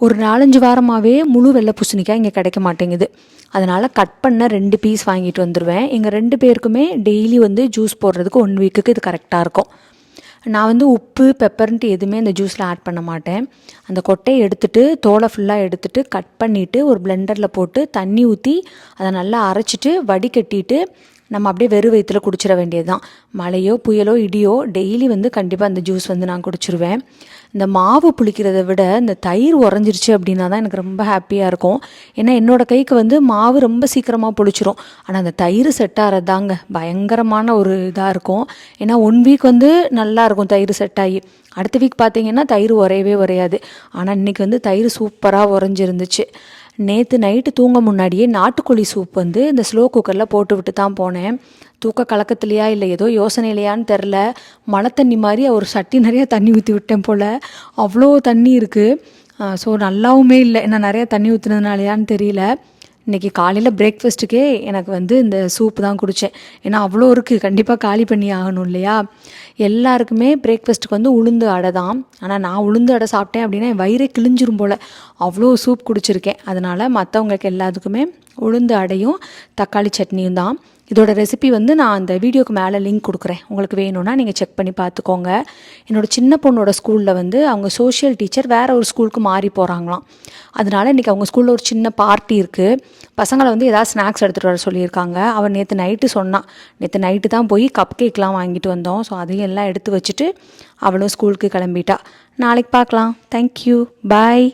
ஒரு 4-5 வாரமாகவே முழு வெள்ளை பூசணிக்காய் இங்கே கிடைக்க மாட்டேங்குது. அதனால் கட் பண்ண 2 பீஸ் வாங்கிட்டு வந்துடுவேன். எங்கள் 2 பேருக்குமே டெய்லி வந்து ஜூஸ் போடுறதுக்கு 1 வீக்குக்கு இது கரெக்டாக இருக்கும். நான் வந்து உப்பு பெப்பர்ன்ட்டு எதுவுமே அந்த ஜூஸில் ஆட் பண்ண மாட்டேன். அந்த கொட்டையை எடுத்துகிட்டு தோலை ஃபுல்லாக எடுத்துகிட்டு கட் பண்ணிவிட்டு ஒரு பிளெண்டரில் போட்டு தண்ணி ஊற்றி அதை நல்லா அரைச்சிட்டு வடிகட்டிட்டு நம்ம அப்படியே வெறும் வயிற்றுல குடிச்சிட வேண்டியது தான். மழையோ புயலோ இடியோ டெய்லி வந்து கண்டிப்பாக அந்த ஜூஸ் வந்து நான் குடிச்சிருவேன். இந்த மாவு புளிக்கிறத விட இந்த தயிர் உறைஞ்சிருச்சு அப்படின்னா தான் எனக்கு ரொம்ப ஹாப்பியாக இருக்கும். ஏன்னா என்னோடய கைக்கு வந்து மாவு ரொம்ப சீக்கிரமாக புளிச்சிரும். ஆனால் அந்த தயிர் செட் ஆகிறது தாங்க பயங்கரமான ஒரு இதாக இருக்கும். ஏன்னா 1 வீக் வந்து நல்லாயிருக்கும் தயிர் செட் ஆகி, அடுத்த வீக் பார்த்தீங்கன்னா தயிர் உரையவே உரையாது. ஆனால் இன்றைக்கி வந்து தயிர் சூப்பராக உறைஞ்சிருந்துச்சு. நேற்று நைட்டு தூங்க முன்னாடியே நாட்டுக்கோழி சூப் வந்து இந்த ஸ்லோ குக்கரில் போட்டு விட்டு தான் போனேன். தூக்க கலக்கத்துலையா இல்லை ஏதோ யோசனையிலையான்னு தெரில, மழை தண்ணி மாதிரி ஒரு சட்டி நிறையா தண்ணி ஊற்றி விட்டேன் போல். அவ்வளோ தண்ணி இருக்குது. ஸோ நல்லாவுமே இல்லை, என்ன நிறையா தண்ணி ஊற்றுனதுனாலையான்னு தெரியல. இன்றைக்கி காலையில் பிரேக்ஃபாஸ்ட்டுக்கே எனக்கு வந்து இந்த சூப்பு தான் குடித்தேன். ஏன்னா அவ்வளோ இருக்குது, கண்டிப்பாக காலி பண்ணி ஆகணும் இல்லையா. எல்லாருக்குமே பிரேக்ஃபாஸ்ட்டுக்கு வந்து உளுந்து அடை தான். ஆனால் நான் உளுந்து அடை சாப்பிட்டேன் அப்படின்னா என் வயிறே கிழிஞ்சிரும் போல், அவ்வளோ சூப் குடிச்சிருக்கேன். அதனால் மற்றவங்களுக்கு எல்லாத்துக்குமே உளுந்து அடையும் தக்காளி சட்னியும் தான். இதோட ரெசிபி வந்து நான் அந்த வீடியோக்கு மேலே லிங்க் கொடுக்குறேன், உங்களுக்கு வேணும்னா நீங்கள் செக் பண்ணி பார்த்துக்கோங்க. என்னோடய சின்ன பொண்ணோட ஸ்கூலில் வந்து அவங்க சோஷியல் டீச்சர் வேறு ஒரு ஸ்கூலுக்கு மாறி போகிறாங்களாம். அதனால் இன்றைக்கி அவங்க ஸ்கூலில் ஒரு சின்ன பார்ட்டி இருக்குது. பசங்களை வந்து ஏதாவது ஸ்நாக்ஸ் எடுத்துகிட்டு வர சொல்லியிருக்காங்க. அவன் நேற்று நைட்டு சொன்னான், நேற்று நைட்டு தான் போய் கப் கேக்லாம் வாங்கிட்டு வந்தோம். ஸோ அதையும் எல்லாம் எடுத்து வச்சுட்டு அவளும் ஸ்கூலுக்கு கிளம்பிட்டா. நாளைக்கு பார்க்கலாம். தேங்க்யூ, பாய்.